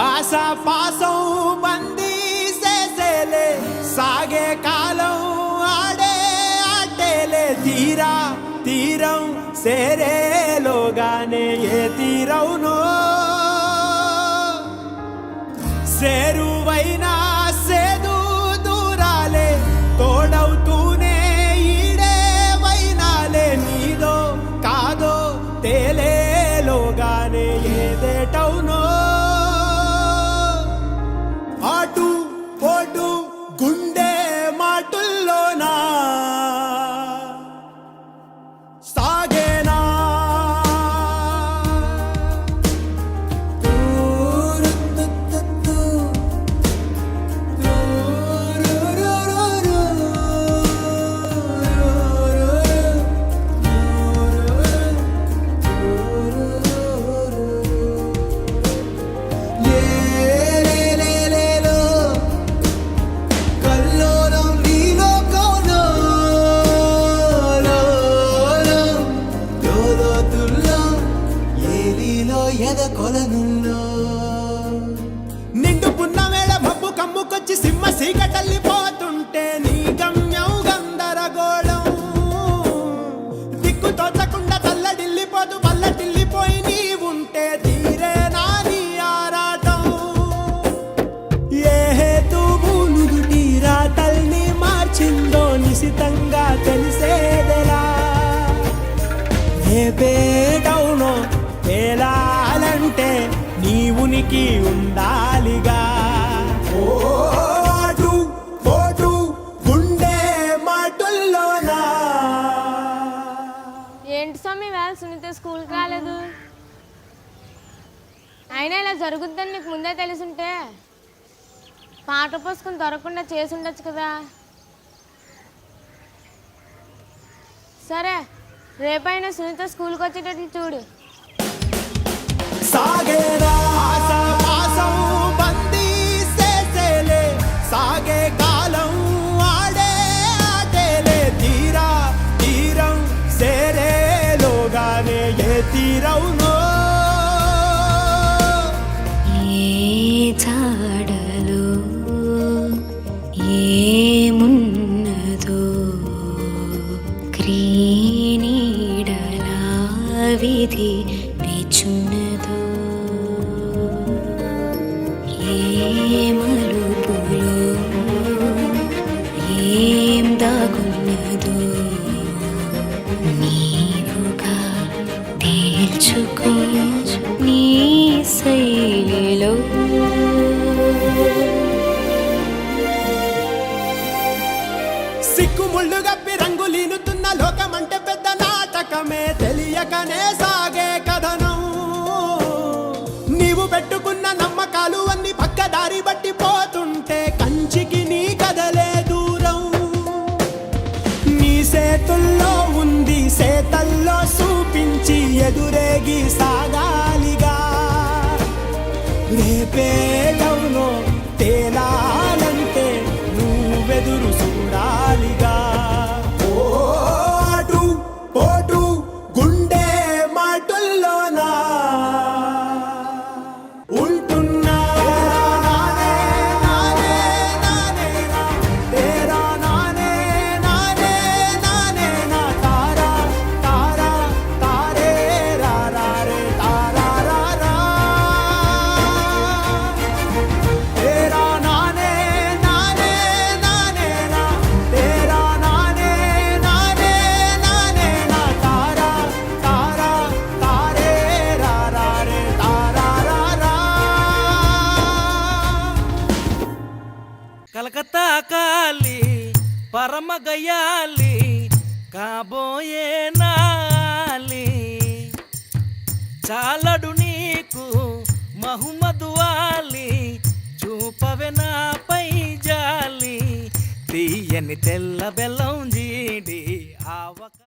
ఆశా పాసం బందీ చేసేలే సాగే కాలం ఆడే ఆటేలే తీరా తీరం సేరేలోగానే ఏ తీరవునో సేరువైనా సేదు దూరాలే తోడవుతూనే ఈడే వైనాలే నీదో కాదో తేలేలోగానే ఏదేటవునో ఆటు పోటు గుండె మాటుల్లోనా సాగేనా నిండు పున్నమేళ మబ్బు కమ్ముకొచ్చి సింహ సీకటల్లిపోతుంటే నీ గమ్యం గందరగోళం దిక్కు తోచకుండా తల్లడిల్లిపోతూ పల్లటిల్లిపోయి నీ ఉంటే తీరే నాని ఆరాటం ఏ హేతువులు రాతల్ని మార్చిందో నిశితంగా తెలిసేదెలా ఏ పేటవునో తేలాలంటే నీ ఉనికి ఉండాలిగా ఓటు పోటు గుండె మాటుల్లోనా. ఏంటి స్వామి వేళ సునీత స్కూల్కి రాలేదు? అయినా ఇలా జరుగుద్దని నీకు ముందే తెలుసుంటే పాట పుస్తకం దొరకకుండా చేసి ఉండొచ్చు కదా. సరే రేపైనా సునీత స్కూల్కి వచ్చేటట్లు చూడు. సాగేరా పాసం బందీ చేసేలే సాగే కాలం ఆడే ఆటేలే తీరా తీరం సేరేలోగానే ఏ తీరవునో ఏ జాడలో ఏమున్నదో క్రీనీడలా విధి వేచున్నదో ఏ మలుపులో ఏం దాగున్నదో నీవుగా తేల్చుకో నీ శైలిలో. సిక్కుముళ్ళు గప్పి రంగులీనుతున్న లోకమంటే పెద్ద నాటకమే తెలియకనే సాగే కథనం నీవు పెట్టుకున్న నమ్మకాలు అన్ని పక్కదారి బట్టి పోతుంటే కంచికి నీ కదలే దూరం నీ చేతుల్లో ఉంది సేతల్లో చూపించి ఎదురేగి సాగాలిగా రేపేటవునో తేలాలంటే నువ్వెదురు చూడాలిగా ఓటు పోటు గుండె మాటుల్లోనా ఉంటున్నా నానే నానే నానే నా తేరా నానే నానే నానే నా తారా తారా తారే రా రా రే తారా రా రా తేరా నానే నానే నానే నా తేరా నానే నానే నానే నా తారా తారా తారే రా రా రే తారా రా రా. కలకత్తా కాలి పరమ గయాలి కాబోయే నాలి చాలడు నీకు మహమ్మదు వాలి చూపవే నాపై జాలి తీయని తెల్ల బెల్లం జీడి ఆవక